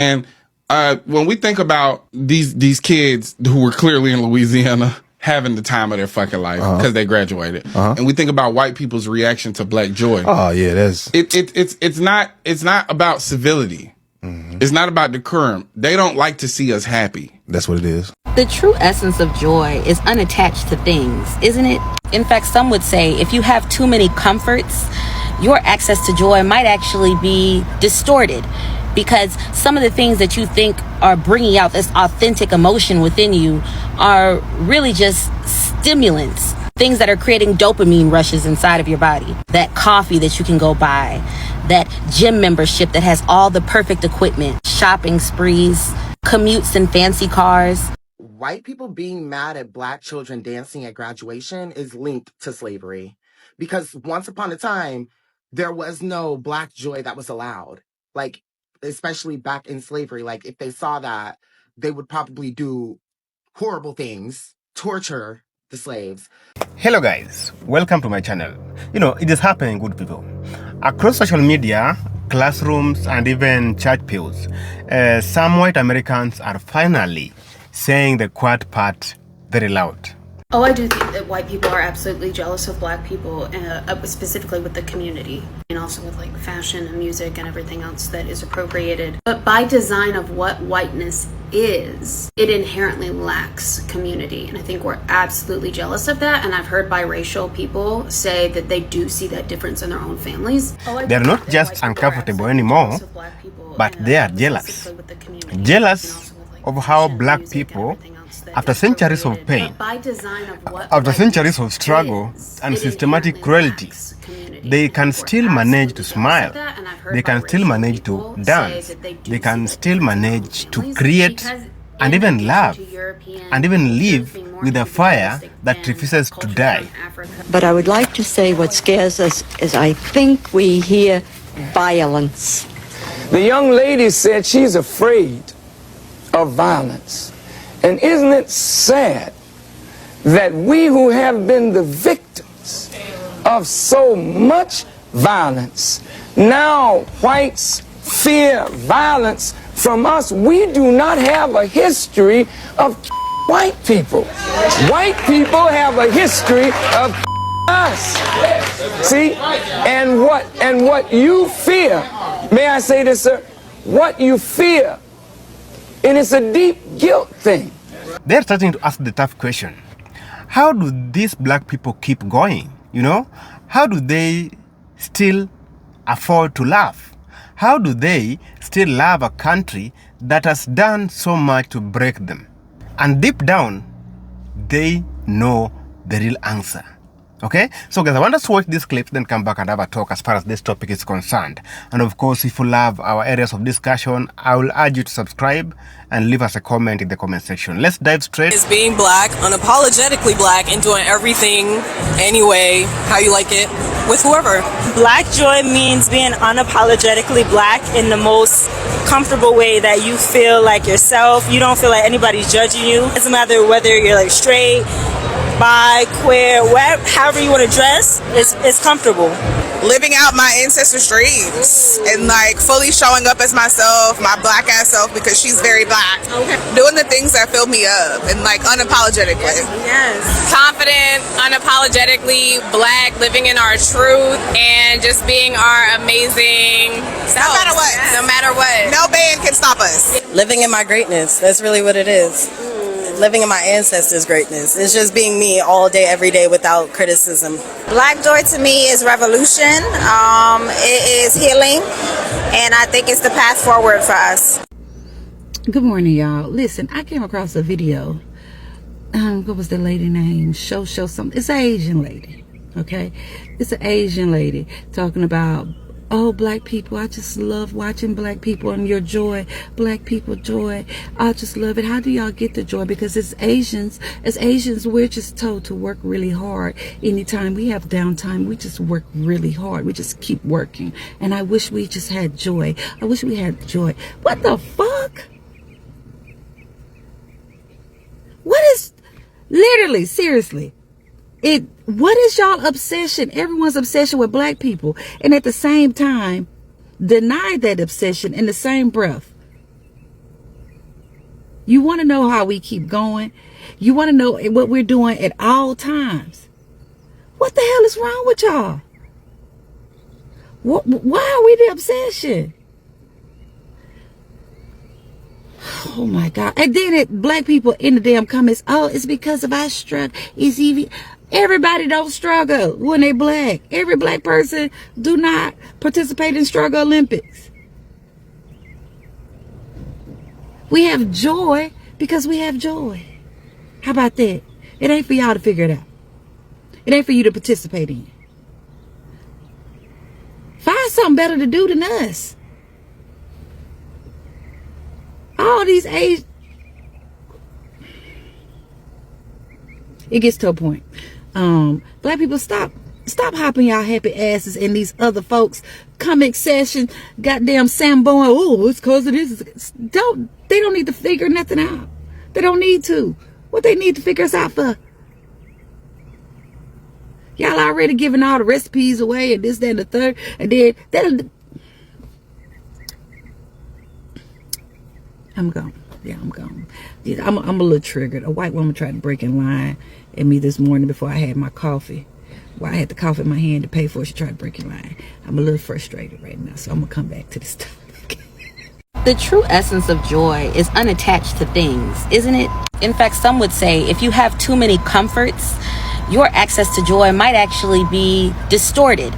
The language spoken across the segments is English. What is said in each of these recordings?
And when we think about these kids who were clearly in Louisiana having the time of their fucking life because they graduated, and we think about white people's reaction to Black joy. Oh yeah, it's not about civility. It's not about decorum. They don't like to see us happy. That's what it is. The true essence of joy is unattached to things, isn't it? In fact, some would say if you have too many comforts, your access to joy might actually be distorted, because some of the things that you think are bringing out this authentic emotion within you are really just stimulants, things that are creating dopamine rushes inside of your body. That coffee that you can go buy, that gym membership that has all the perfect equipment, shopping sprees, commutes in fancy cars. White people being mad at Black children dancing at graduation is linked to slavery, because once upon a time, there was no Black joy that was allowed. Like, especially back in slavery, like if they saw that, they would probably do horrible things, torture the slaves. Hello guys, welcome to my channel. You know, it is happening, good people. Across social media, classrooms, and even church pews, some white Americans are finally saying the quiet part very loud. Oh, I do think that white people are absolutely jealous of Black people, specifically with the community, and also with like fashion and music and everything else that is appropriated. But by design of what whiteness is, it inherently lacks community. And I think we're absolutely jealous of that. And I've heard biracial people say that they do see that difference in their own families. They're not just uncomfortable anymore, but they are jealous. Jealous of how Black people, after centuries of pain, after centuries of struggle and systematic cruelty, they can still manage to smile, they can still manage to dance, they can still manage to create and even love, and even live with a fire that refuses to die. But I would like to say what scares us is I think we hear violence. The young lady said she's afraid of violence. And isn't it sad that we who have been the victims of so much violence, now whites fear violence from us? We do not have a history of white people. White people have a history of us. See? And what you fear, may I say this, sir? What you fear, and it's a deep guilt thing. They're starting to ask the tough question. How do these Black people keep going? You know? How do they still afford to laugh? How do they still love a country that has done so much to break them? And deep down, they know the real answer. Okay, so guys, I want us to watch this clip, then come back and have a talk as far as this topic is concerned. And of course, if you love our areas of discussion, I will urge you to subscribe and leave us a comment in the comment section. Let's dive straight. It's being Black, unapologetically Black, and doing everything anyway, how you like it, with whoever. Black joy means being unapologetically Black in the most comfortable way that you feel like yourself. You don't feel like anybody's judging you. It doesn't matter whether you're like straight, bi, queer, whatever, however you want to dress, it's comfortable. Living out my ancestors' dreams and like fully showing up as myself, my Black ass self, because she's very Black. Okay. Doing the things that fill me up and like unapologetically. Yes. Confident, unapologetically Black, living in our truth and just being our amazing self. No matter what. Yes. No matter what. No band can stop us. Living in my greatness. That's really what it is. Living in my ancestors' greatness. It's just being me all day, every day without criticism. Black joy to me is revolution. It is healing. And I think it's the path forward for us. Good morning, y'all. Listen, I came across a video. What was the lady name? Show something. It's an Asian lady. Okay? It's an Asian lady talking about, oh, Black people, I just love watching Black people and your joy. Black people joy. I just love it. How do y'all get the joy? Because as Asians, we're just told to work really hard. Anytime we have downtime, we just work really hard. We just keep working. And I wish we just had joy. I wish we had joy. What the fuck? What is, literally, seriously, what is y'all obsession? Everyone's obsession with Black people, and at the same time deny that obsession in the same breath. You want to know how we keep going? You want to know what we're doing at all times? What the hell is wrong with y'all? Why are we the obsession? Oh my God. And then black people in the damn comments, oh, it's because of our struggle. It's even, everybody don't struggle when they black. Every black person do not participate in struggle Olympics. We have joy because we have joy. How about that? It ain't for y'all to figure it out. It ain't for you to participate in. Find something better to do than us. All these age, it gets to a point. Black people, stop hopping y'all happy asses in these other folks comic session, goddamn Sambo. Oh, it's cause of this. They don't need to figure nothing out. They don't need to. What they need to figure us out for? Y'all already giving all the recipes away and this, that, and the third, and then I'm gone. Yeah, I'm gone. Yeah, I'm a little triggered. A white woman tried to break in line at me this morning before I had my coffee. Well, I had the coffee in my hand to pay for it. She tried to break in line. I'm a little frustrated right now, so I'm gonna come back to this stuff. The true essence of joy is unattached to things, isn't it? In fact, some would say if you have too many comforts, your access to joy might actually be distorted,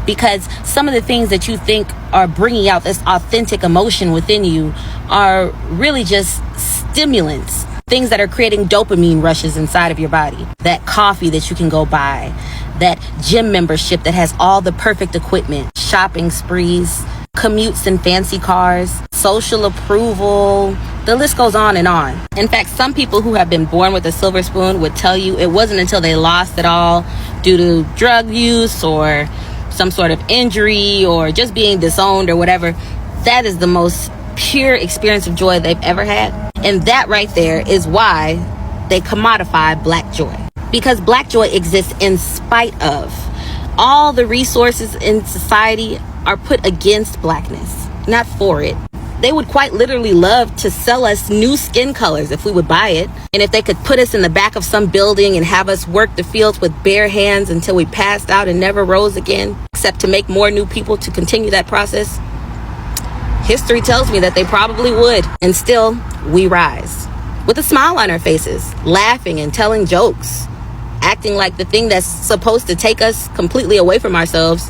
because some of the things that you think are bringing out this authentic emotion within you are really just stimulants, things that are creating dopamine rushes inside of your body. That coffee that you can go buy, that gym membership that has all the perfect equipment, shopping sprees, commutes in fancy cars, social approval, the list goes on and on. In fact, some people who have been born with a silver spoon would tell you it wasn't until they lost it all due to drug use or some sort of injury or just being disowned or whatever, that is the most pure experience of joy they've ever had. And that right there is why they commodify black joy. Because black joy exists in spite of. All the resources in society are put against blackness, not for it. They would quite literally love to sell us new skin colors if we would buy it. And if they could put us in the back of some building and have us work the fields with bare hands until we passed out and never rose again, except to make more new people to continue that process, history tells me that they probably would. And still, we rise. With a smile on our faces, laughing and telling jokes, acting like the thing that's supposed to take us completely away from ourselves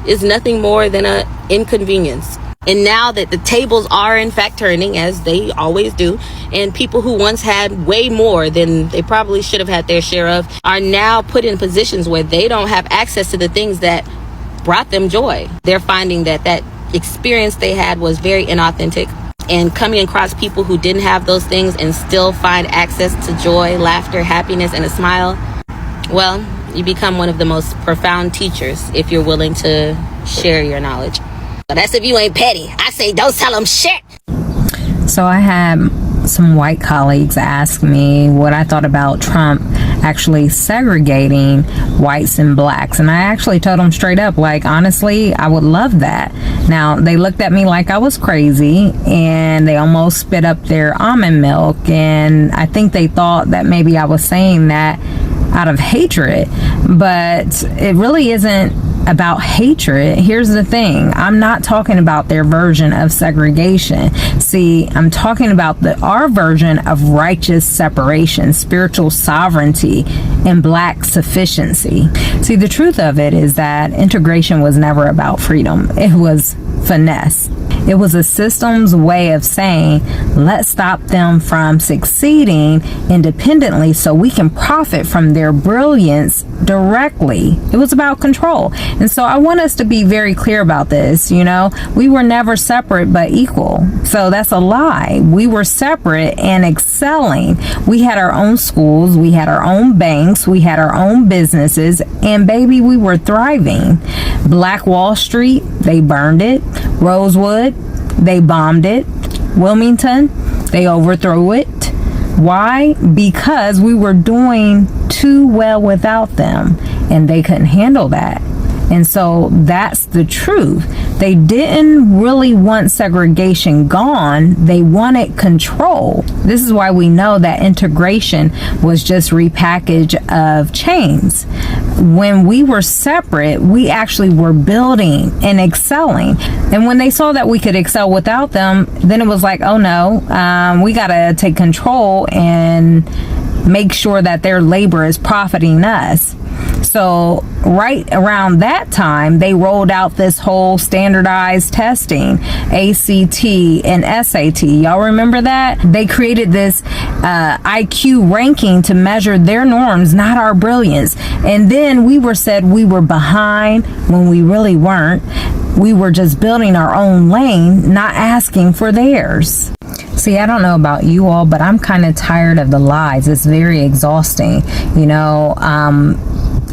is nothing more than an inconvenience. And now that the tables are in fact turning, as they always do, and people who once had way more than they probably should have had their share of are now put in positions where they don't have access to the things that brought them joy. They're finding that that experience they had was very inauthentic, and coming across people who didn't have those things and still find access to joy, laughter, happiness, and a smile, well, you become one of the most profound teachers if you're willing to share your knowledge. But that's if you ain't petty. I say don't tell them shit. So I had some white colleagues ask me what I thought about Trump actually segregating whites and blacks, and I actually told them straight up, like, honestly, I would love that. Now, they looked at me like I was crazy, and they almost spit up their almond milk, and I think they thought that maybe I was saying that out of hatred, but it really isn't about hatred. Here's the thing, I'm not talking about their version of segregation. See, I'm talking about our version of righteous separation, spiritual sovereignty, and black sufficiency. See, the truth of it is that integration was never about freedom. It was finesse. It was a system's way of saying, let's stop them from succeeding independently so we can profit from their brilliance directly. It was about control. And so I want us to be very clear about this. You know, we were never separate but equal. So that's a lie. We were separate and excelling. We had our own schools, we had our own banks, we had our own businesses, and baby, we were thriving. Black Wall Street, they burned it. Rosewood, they bombed it. Wilmington, they overthrew it. Why? Because we were doing too well without them, and they couldn't handle that. And so that's the truth. They didn't really want segregation gone. They wanted control. This is why we know that integration was just repackage of chains. When we were separate, we actually were building and excelling. And when they saw that we could excel without them, then it was like, oh no, we gotta take control and make sure that their labor is profiting us. So right around that time, they rolled out this whole standardized testing, ACT and SAT. Y'all remember that? They created this IQ ranking to measure their norms, not our brilliance. And then we were said we were behind when we really weren't. We were just building our own lane, not asking for theirs. See, I don't know about you all, but I'm kind of tired of the lies. It's very exhausting, you know,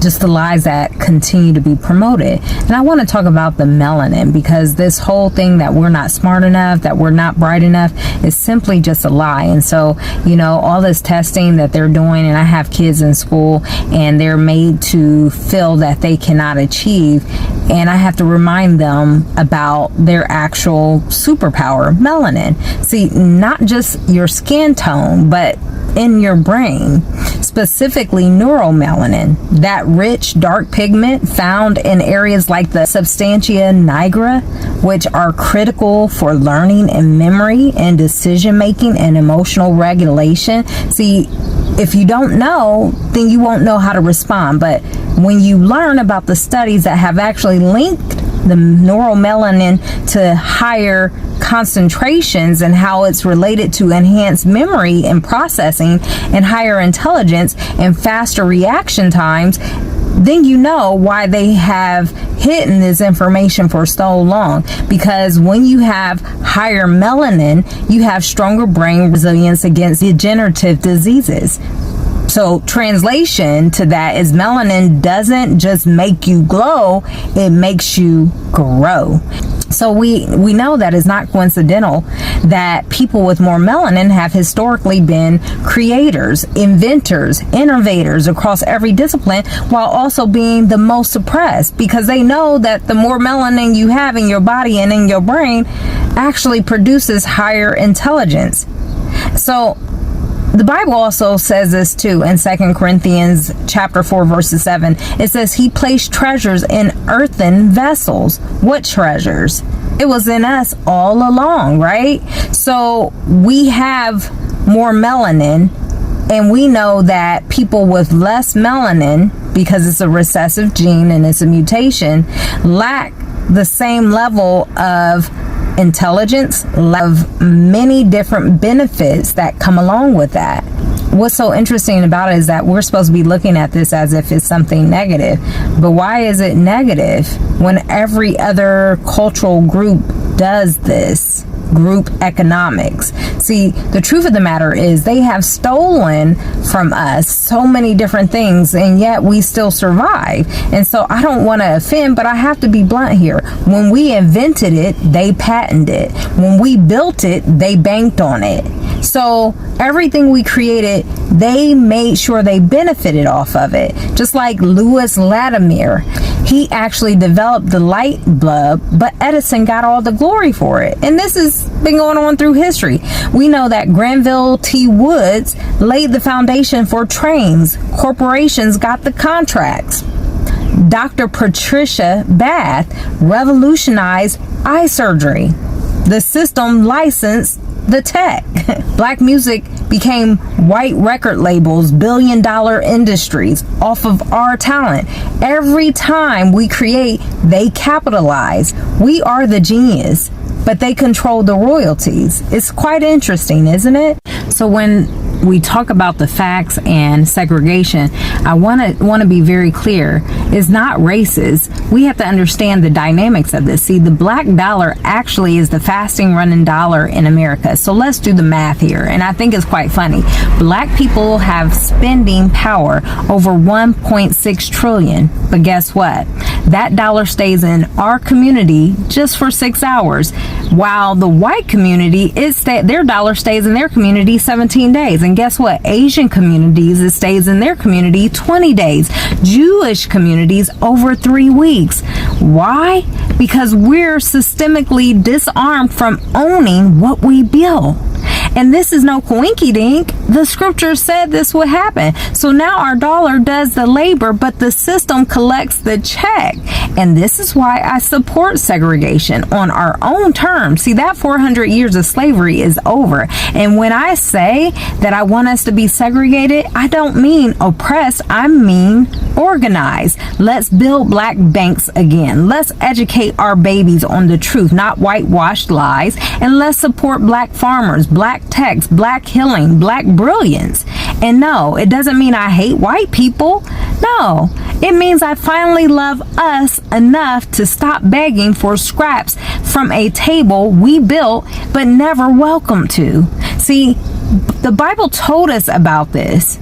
just the lies that continue to be promoted. And I want to talk about the melanin, because this whole thing that we're not smart enough, that we're not bright enough, is simply just a lie. And so, you know, all this testing that they're doing, and I have kids in school, and they're made to feel that they cannot achieve, and I have to remind them about their actual superpower, melanin. See, not just your skin tone, but in your brain, specifically neuromelanin, that rich dark pigment found in areas like the substantia nigra, which are critical for learning and memory and decision making and emotional regulation. See, if you don't know, then you won't know how to respond. But when you learn about the studies that have actually linked the neuromelanin to higher concentrations and how it's related to enhanced memory and processing and higher intelligence and faster reaction times, then you know why they have hidden this information for so long. Because when you have higher melanin, you have stronger brain resilience against degenerative diseases. So translation to that is melanin doesn't just make you glow, it makes you grow. So we know that it's not coincidental that people with more melanin have historically been creators, inventors, innovators across every discipline, while also being the most suppressed, because they know that the more melanin you have in your body and in your brain actually produces higher intelligence. So the Bible also says this too in 2 Corinthians chapter 4 verses 7. It says he placed treasures in earthen vessels. What treasures? It was in us all along, right? So we have more melanin, and we know that people with less melanin, because it's a recessive gene and it's a mutation, lack the same level of intelligence, of many different benefits that come along with that. What's so interesting about it is that we're supposed to be looking at this as if it's something negative. But why is it negative when every other cultural group does this? Group economics. See, the truth of the matter is they have stolen from us so many different things, and yet we still survive. And so I don't want to offend, but I have to be blunt here. When we invented it, they patented it. When we built it, they banked on it. So everything we created, they made sure they benefited off of it. Just like Louis Latimer, he actually developed the light bulb, but Edison got all the glory for it. And this has been going on through history. We know that Granville T. Woods laid the foundation for trains. Corporations got the contracts. Dr. Patricia Bath revolutionized eye surgery. The system licensed the tech. Black music became white record labels, billion-dollar industries off of our talent. Every time we create, they capitalize. We are the genius, but they control the royalties. It's quite interesting, isn't it? So when we talk about the facts and segregation, I want to be very clear. It's not racist. We have to understand the dynamics of this. See, the black dollar actually is the fastest running dollar in America. So let's do the math here. And I think it's quite funny. Black people have spending power over 1.6 trillion. But guess what? That dollar stays in our community just for 6 hours. while the white community, their dollar stays in their community 17 days. And guess what? Asian communities, it stays in their community 20 days. Jewish communities over 3 weeks. Why? Because we're systemically disarmed from owning what we build. And this is no coinky dink. The scripture said this would happen. So now our dollar does the labor, but the system collects the check. And this is why I support segregation on our own terms. See, that 400 years of slavery is over. And when I say that I want us to be segregated, I don't mean oppressed. I mean organized. Let's build black banks again. Let's educate our babies on the truth, not whitewashed lies. And let's support black farmers, black text, black healing, black brilliance. And no, it doesn't mean I hate white people. No, it means I finally love us enough to stop begging for scraps from a table we built but never welcomed to. See, the Bible told us about this.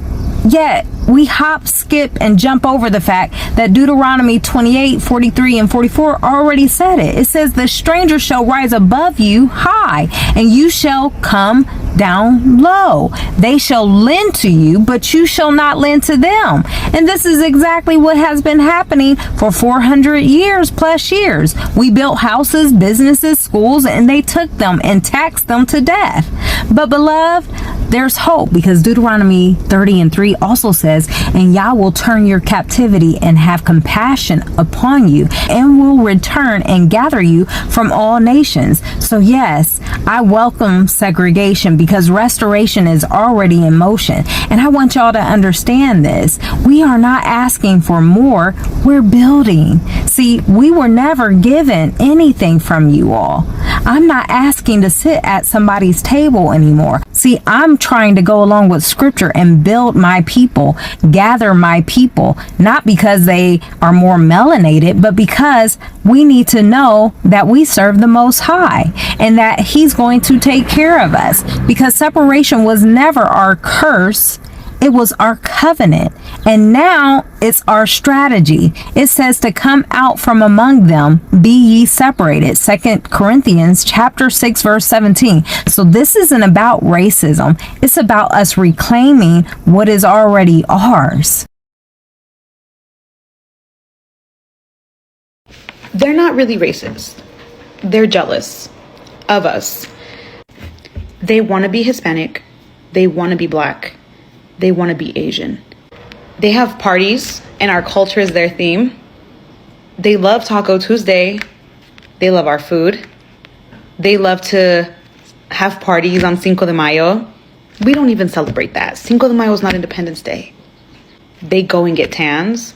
Yet, we hop, skip, and jump over the fact that Deuteronomy 28, 43, and 44 already said it. It says, the stranger shall rise above you high, and you shall come down low. They shall lend to you, but you shall not lend to them. And this is exactly what has been happening for 400 years plus years. We built houses, businesses, schools, and they took them and taxed them to death. But beloved, there's hope, because Deuteronomy 30 and 3 also says, and Yah will turn your captivity and have compassion upon you, and will return and gather you from all nations. So yes, I welcome segregation, because restoration is already in motion. And I want y'all to understand this. We are not asking for more, we're building. See, we were never given anything from you all. I'm not asking to sit at somebody's table anymore. See, I'm trying to go along with scripture and build my people, gather my people, not because they are more melanated, but because we need to know that we serve the Most High and that He's going to take care of us, because separation was never our curse. It was our covenant, and now it's our strategy. It says to come out from among them, be ye separated. 2 Corinthians chapter 6 verse 17. So this isn't about racism. It's about us reclaiming what is already ours. They're not really racist. They're jealous of us. They want to be Hispanic. They want to be black. They want to be Asian. They have parties, and our culture is their theme. They love Taco Tuesday. They love our food. They love to have parties on Cinco de Mayo. We don't even celebrate that. Cinco de Mayo is not Independence Day. They go and get tans.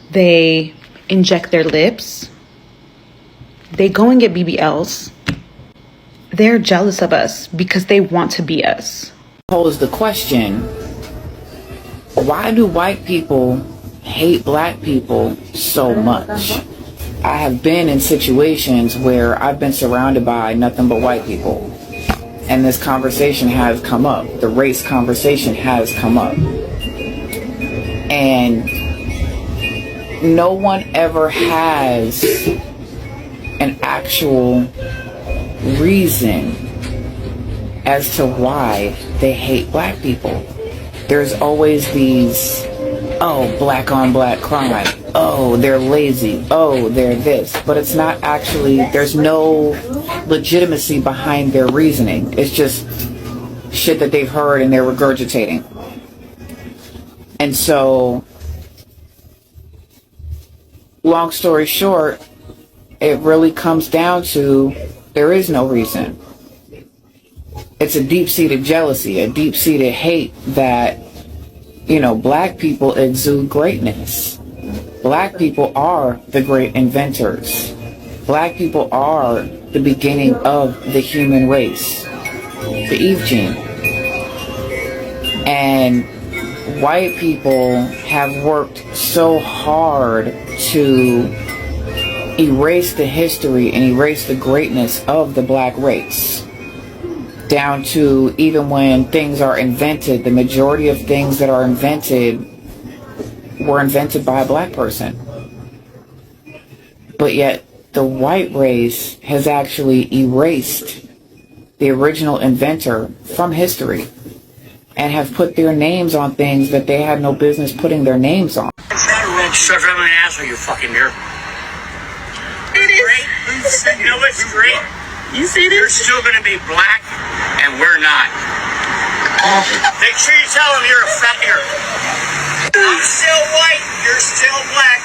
They inject their lips. They go and get BBLs. They're jealous of us because they want to be us. Pose the question, why do white people hate black people so much? I have been in situations where I've been surrounded by nothing but white people, and this conversation has come up. The race conversation has come up, and no one ever has an actual reason as to why they hate black people. There's always these, oh, black on black crime, oh, they're lazy, oh, they're this, but it's not actually, there's no legitimacy behind their reasoning. It's just shit that they've heard and they're regurgitating. And so, long story short, it really comes down to there is no reason. It's a deep-seated jealousy, a deep-seated hate that, you know, black people exude greatness. Black people are the great inventors. Black people are the beginning of the human race, the Eve gene. And white people have worked so hard to erase the history and erase the greatness of the black race. Down to even when things are invented, the majority of things that are invented were invented by a black person. But yet, the white race has actually erased the original inventor from history and have put their names on things that they had no business putting their names on. Shut up my asshole, you fucking nerd. It is great. You know what's great? You see this? You're still going to be black, and we're not. Make sure you tell them you're a fat nerd. I'm still white. You're still black.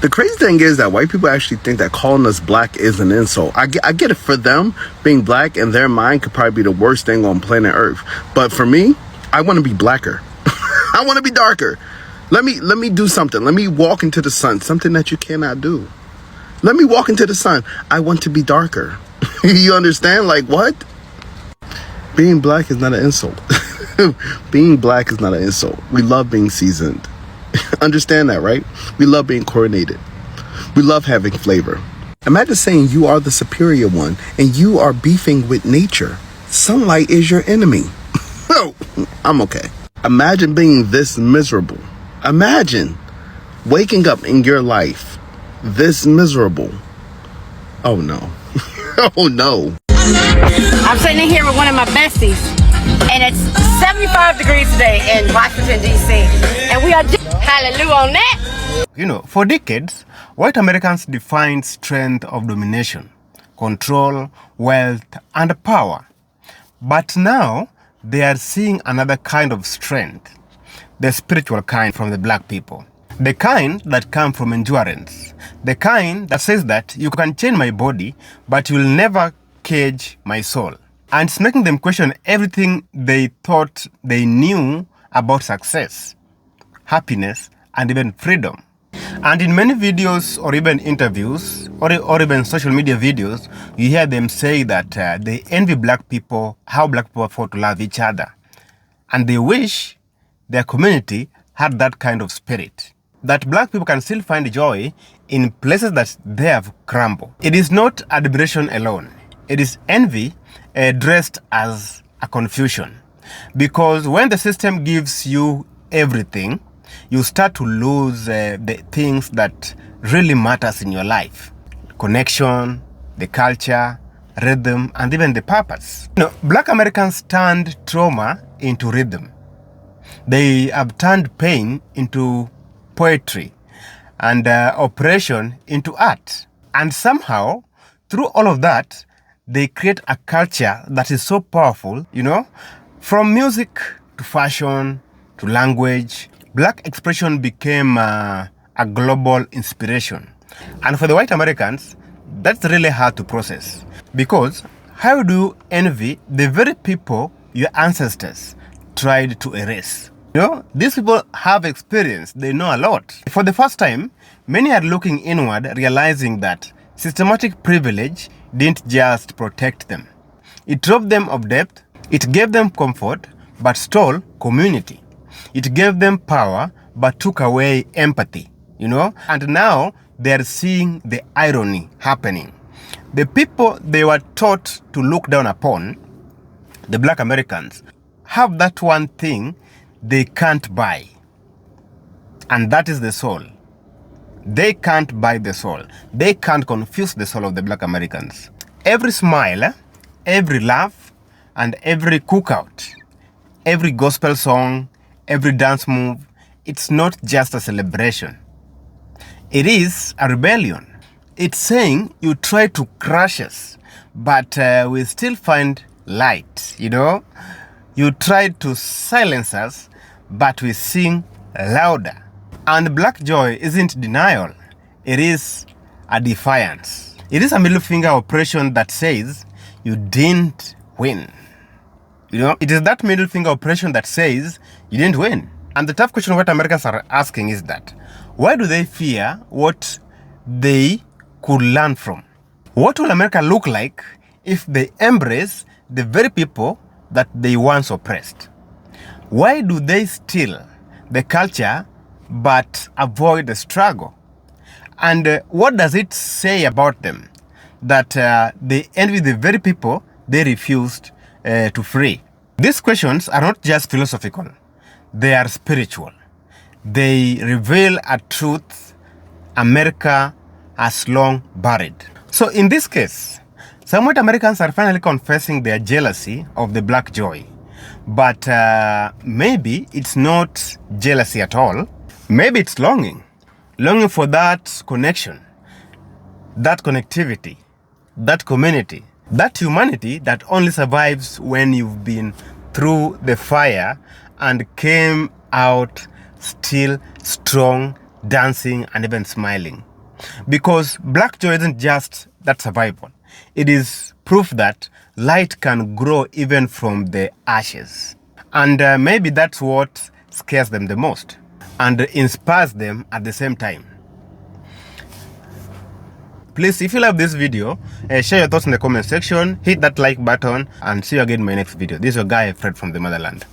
The crazy thing is that white people actually think that calling us black is an insult. I get it. For them, being black in their mind could probably be the worst thing on planet Earth. But for me, I want to be blacker. I want to be darker. Let me do something. Let me walk into the sun, something that you cannot do. Let me walk into the sun. I want to be darker. You understand? Like, what? Being black is not an insult. Being black is not an insult. We love being seasoned. Understand that, right? We love being coordinated. We love having flavor. Imagine saying you are the superior one and you are beefing with nature. Sunlight is your enemy. Oh, I'm okay. Imagine being this miserable. Imagine waking up in your life this miserable. Oh no. Oh no. I'm sitting here with one of my besties, and it's 75 degrees today in Washington, D.C. And we are hallelujah on that. You know, for decades, white Americans defined strength of domination, control, wealth, and power. But now, they are seeing another kind of strength, the spiritual kind from the black people. The kind that comes from endurance. The kind that says that you can change my body, but you'll never cage my soul. And it's making them question everything they thought they knew about success, happiness, and even freedom. And in many videos or even interviews or even social media videos, you hear them say that they envy black people, how black people afford to love each other. And they wish their community had that kind of spirit. That black people can still find joy in places that they have crumbled. It is not admiration alone. It is envy dressed as a confusion. Because when the system gives you everything, you start to lose the things that really matters in your life. Connection, the culture, rhythm, and even the purpose. You know, black Americans turned trauma into rhythm. They have turned pain into poetry and oppression into art. And somehow, through all of that, they create a culture that is so powerful, you know, from music to fashion to language. Black expression became a global inspiration. And for the white Americans, that's really hard to process. Because how do you envy the very people your ancestors tried to erase? You know, these people have experience, they know a lot. For the first time, many are looking inward, realizing that systematic privilege didn't just protect them. It robbed them of depth, it gave them comfort, but stole community. It gave them power, but took away empathy, you know? And now they're seeing the irony happening. The people they were taught to look down upon, the black Americans, have that one thing they can't buy. And that is the soul. They can't buy the soul. They can't confuse the soul of the black Americans. Every smile, every laugh, and every cookout, every gospel song, every dance move, it's not just a celebration. It is a rebellion. It's saying you try to crush us, but we still find light, you know? You tried to silence us, but we sing louder. And black joy isn't denial. It is a defiance. It is a middle finger oppression that says you didn't win. You know, it is that middle finger oppression that says you didn't win. And the tough question what Americans are asking is that, why do they fear what they could learn from? What will America look like if they embrace the very people that they once oppressed? Why do they steal the culture but avoid the struggle? And what does it say about them that they envy the very people they refused to free? These questions are not just philosophical, they are spiritual. They reveal a truth America has long buried. So in this case, some white Americans are finally confessing their jealousy of the black joy. But maybe it's not jealousy at all. Maybe it's longing. Longing for that connection, that connectivity, that community, that humanity that only survives when you've been through the fire and came out still strong, dancing, and even smiling. Because black joy isn't just that survival. It is proof that light can grow even from the ashes. And maybe that's what scares them the most and inspires them at the same time. Please, if you love this video, share your thoughts in the comment section, hit that like button, and see you again in my next video. This is your guy, Fred from the motherland.